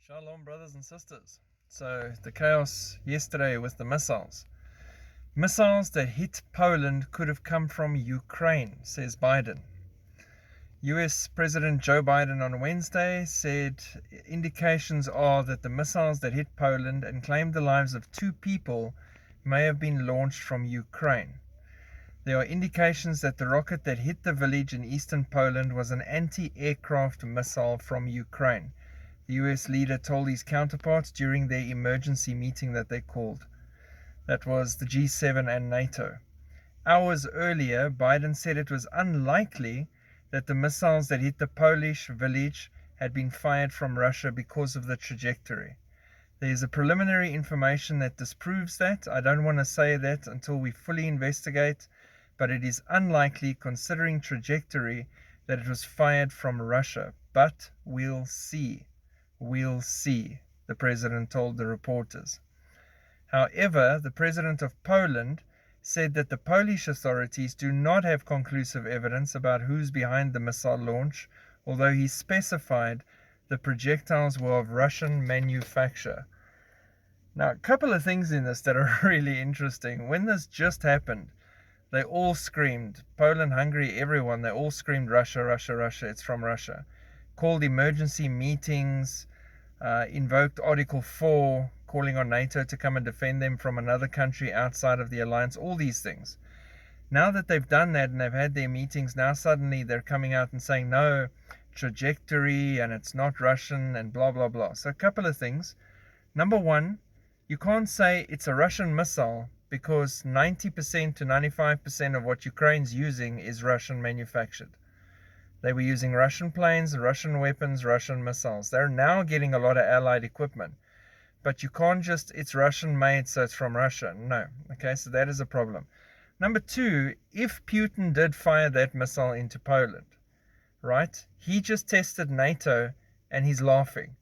Shalom, brothers and sisters. So, the chaos yesterday with the missiles. Missiles that hit Poland could have come from Ukraine, says Biden. US President Joe Biden on Wednesday said indications are that the missiles that hit Poland and claimed the lives of 2 people may have been launched from Ukraine. There are indications that the rocket that hit the village in eastern Poland was an anti-aircraft missile from Ukraine. The US leader told his counterparts during their emergency meeting that they called. That was the G7 and NATO. Hours earlier, Biden said it was unlikely that the missiles that hit the Polish village had been fired from Russia because of the trajectory. There is a preliminary information that disproves that. I don't want to say that until we fully investigate, but it is unlikely, considering trajectory, that it was fired from Russia. But we'll see. We'll see, the president told the reporters. However, the president of Poland said that the Polish authorities do not have conclusive evidence about who's behind the missile launch, although he specified the projectiles were of Russian manufacture. Now, a couple of things in this that are really interesting. When this just happened, they all screamed, Poland, Hungary, everyone, they all screamed Russia, Russia, Russia, it's from Russia. Called emergency meetings, invoked Article 4, calling on NATO to come and defend them from another country outside of the alliance, all these things. Now that they've done that and they've had their meetings, now suddenly they're coming out and saying, no, trajectory, and it's not Russian, and blah, blah, blah. So a couple of things. Number one, you can't say it's a Russian missile because 90% to 95% of what Ukraine's using is Russian manufactured. They were using Russian planes, Russian weapons, Russian missiles. They're now getting a lot of allied equipment. But you can't just, it's Russian made, so it's from Russia. No. Okay, so that is a problem. Number two, if Putin did fire that missile into Poland, right, he just tested NATO and he's laughing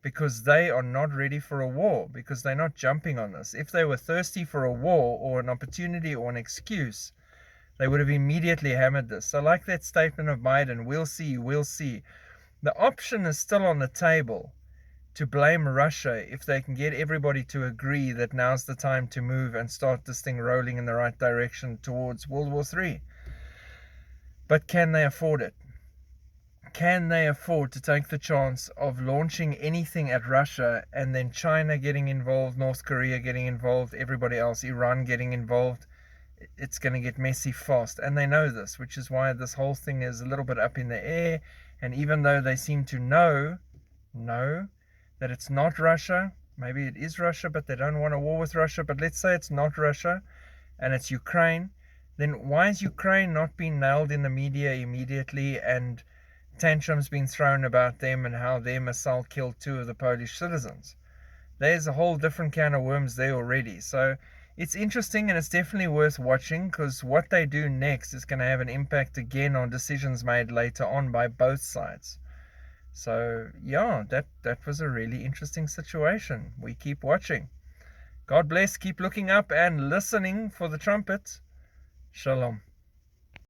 because they are not ready for a war, because they're not jumping on this. If they were thirsty for a war or an opportunity or an excuse, they would have immediately hammered this. So like that statement of Biden, we'll see, we'll see. The option is still on the table to blame Russia if they can get everybody to agree that now's the time to move and start this thing rolling in the right direction towards World War III. But can they afford it? Can they afford to take the chance of launching anything at Russia and then China getting involved, North Korea getting involved, everybody else, Iran getting involved? It's going to get messy fast, and they know this, which is why this whole thing is a little bit up in the air. And even though they seem to know that it's not Russia, maybe it is Russia, but they don't want a war with Russia, but let's say it's not Russia and it's Ukraine, then why is Ukraine not being nailed in the media immediately and tantrums being thrown about them and how their missile killed 2 of the Polish citizens? There's a whole different can of worms there already. So it's interesting, and it's definitely worth watching, because what they do next is going to have an impact again on decisions made later on by both sides. So yeah, that was a really interesting situation. We keep watching. God bless, keep looking up and listening for the trumpet. Shalom.